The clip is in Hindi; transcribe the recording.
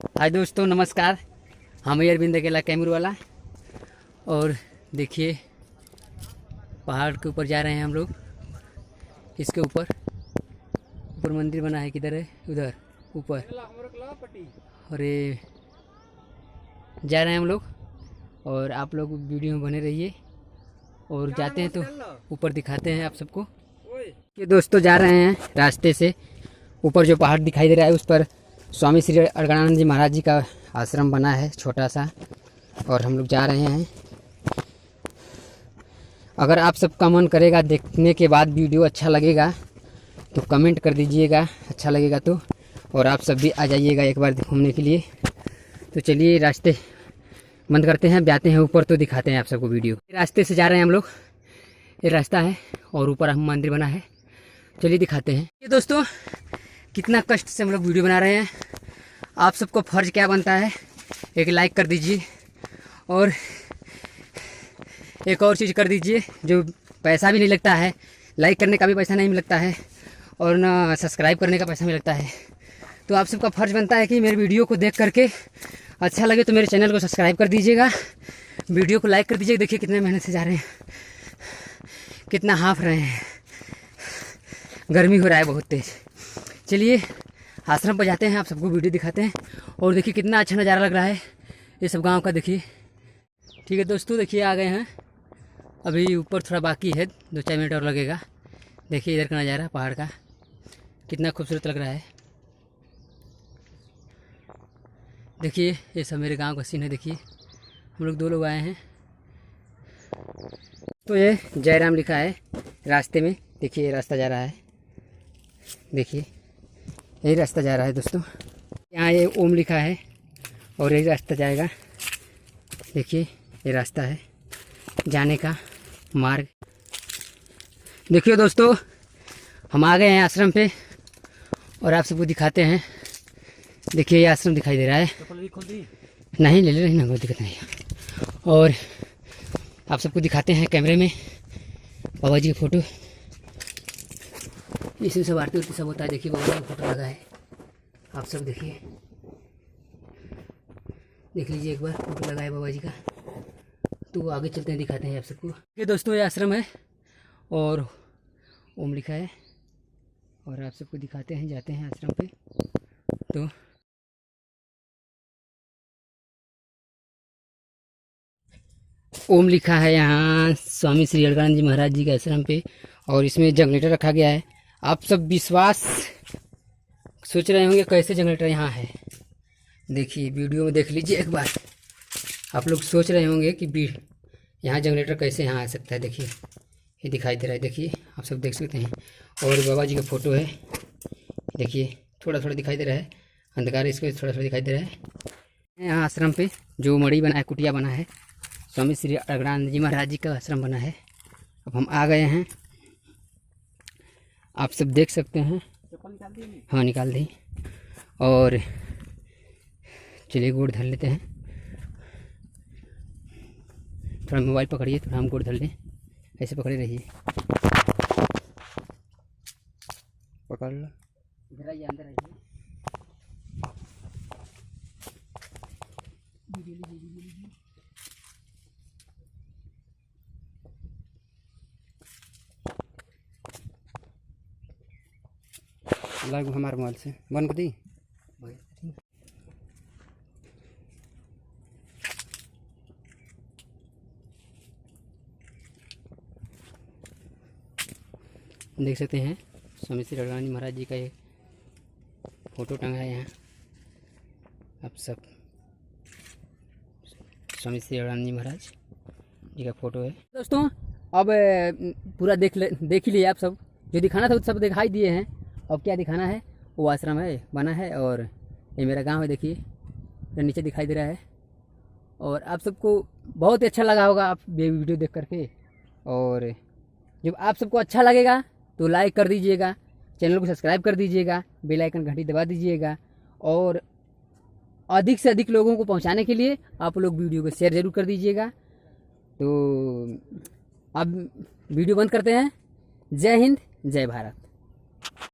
हाय दोस्तों, नमस्कार। हम अरविंद अकेला कैमरू वाला। और देखिए, पहाड़ के ऊपर जा रहे हैं हम लोग। इसके ऊपर ऊपर मंदिर बना है। किधर है? उधर ऊपर। और ये जा रहे हैं हम लोग। और आप लोग वीडियो में बने रहिए। और जाते हैं तो ऊपर दिखाते हैं आप सबको। ये दोस्तों जा रहे हैं रास्ते से। ऊपर जो पहाड़ दिखाई दे रहा है उस पर स्वामी श्री अड़गड़ानंद जी महाराज जी का आश्रम बना है, छोटा सा। और हम लोग जा रहे हैं। अगर आप सबका मन करेगा, देखने के बाद वीडियो अच्छा लगेगा तो कमेंट कर दीजिएगा, अच्छा लगेगा तो। और आप सब भी आ जाइएगा एक बार घूमने के लिए। तो चलिए, रास्ते बंद करते हैं, जाते हैं ऊपर तो दिखाते हैं आप सबको वीडियो। रास्ते से जा रहे हैं हम लोग। ये रास्ता है और ऊपर हम मंदिर बना है। चलिए दिखाते हैं। ये दोस्तों, कितना कष्ट से हम लोग वीडियो बना रहे हैं। आप सबको फर्ज क्या बनता है, एक लाइक कर दीजिए। और एक और चीज़ कर दीजिए, जो पैसा भी नहीं लगता है, लाइक करने का भी पैसा नहीं लगता है, और ना सब्सक्राइब करने का पैसा भी लगता है। तो आप सबका फर्ज बनता है कि मेरे वीडियो को देख करके अच्छा लगे तो मेरे चैनल को सब्सक्राइब कर दीजिएगा, वीडियो को लाइक कर दीजिएगा। देखिए कितने मेहनत से जा रहे हैं, कितना हाँफ रहे हैं, गर्मी हो रहा है बहुत तेज़। चलिए आश्रम पर जाते हैं, आप सबको वीडियो दिखाते हैं। और देखिए कितना अच्छा नज़ारा लग रहा है ये सब गांव का। देखिए, ठीक है दोस्तों, देखिए आ गए हैं। अभी ऊपर थोड़ा बाकी है, 2-4 मिनट और लगेगा। देखिए इधर का नज़ारा पहाड़ का कितना खूबसूरत लग रहा है। देखिए ये सब मेरे गांव का सीन है। देखिए हम लोग 2 लोग आए हैं। तो ये जयराम लिखा है रास्ते में। देखिए ये रास्ता जा रहा है, देखिए यही रास्ता जा रहा है दोस्तों। यहाँ ये ओम लिखा है और यही रास्ता जाएगा। देखिए ये रास्ता है जाने का मार्ग। देखिए दोस्तों, हम आ गए हैं आश्रम पे और आप सबको दिखाते हैं। देखिए ये आश्रम दिखाई दे रहा है। नहीं ले ले ना, कोई दिक्कत नहीं। और आप सबको दिखाते हैं कैमरे में बाबा जी की फ़ोटो। इसमें सब आरती उरती सब होता है। देखिए बाबा जी का फोटो लगा है, आप सब देखिए, देख लीजिए एक बार, फोटो लगा है बाबा जी का। तो आगे चलते हैं, दिखाते हैं आप सबको। ये दोस्तों ये आश्रम है और ओम लिखा है। और आप सबको दिखाते हैं, जाते हैं आश्रम पे। तो ओम लिखा है यहाँ स्वामी श्री अड़गड़ानंद जी महाराज जी के आश्रम पे। और इसमें जनरेटर रखा गया है। आप सब विश्वास सोच रहे होंगे कैसे जनरेटर यहाँ है। देखिए वीडियो में देख लीजिए एक बार। आप लोग सोच रहे होंगे कि यहाँ जनरेटर कैसे यहाँ आ सकता है। देखिए ये दिखाई दे रहा है, देखिए आप सब देख सकते हैं। और बाबा जी का फ़ोटो है, देखिए थोड़ा थोड़ा दिखाई दे रहा है, अंधकार इसको थोड़ा थोड़ा दिखाई दे रहा है। यहाँ आश्रम पे जो मड़ी बना है, कुटिया बना है, स्वामी श्री अड़गड़ानंद जी महाराज जी का आश्रम बना है। अब हम आ गए हैं, आप सब देख सकते हैं। हाँ निकाल दी। और चलिए गोड़ धर लेते हैं। थोड़ा मोबाइल पकड़िए, थोड़ा हम गोड़ धर लें। ऐसे पकड़े रहिए, पकड़ लो, इधर आइए, अंदर आइए। लाइव हमारे मोबाइल से बंद कर दी। देख सकते हैं स्वामी श्री अड़गड़ानंद जी महाराज जी का ये फ़ोटो टंगा है यहाँ। आप सब स्वामी श्री अड़गड़ानंद जी महाराज जी का फ़ोटो है दोस्तों। अब पूरा देख ही लिए आप सब। जो दिखाना था वो सब दिखाई दिए हैं। अब क्या दिखाना है, वो आश्रम है बना है और ये मेरा गांव है। देखिए ये नीचे दिखाई दे रहा है। और आप सबको बहुत ही अच्छा लगा होगा आप ये वीडियो देख करके। और जब आप सबको अच्छा लगेगा तो लाइक कर दीजिएगा, चैनल को सब्सक्राइब कर दीजिएगा, बेल आइकन घंटी दबा दीजिएगा। और अधिक से अधिक लोगों को पहुंचाने के लिए आप लोग वीडियो को शेयर ज़रूर कर दीजिएगा। तो अब वीडियो बंद करते हैं। जय हिंद, जय भारत।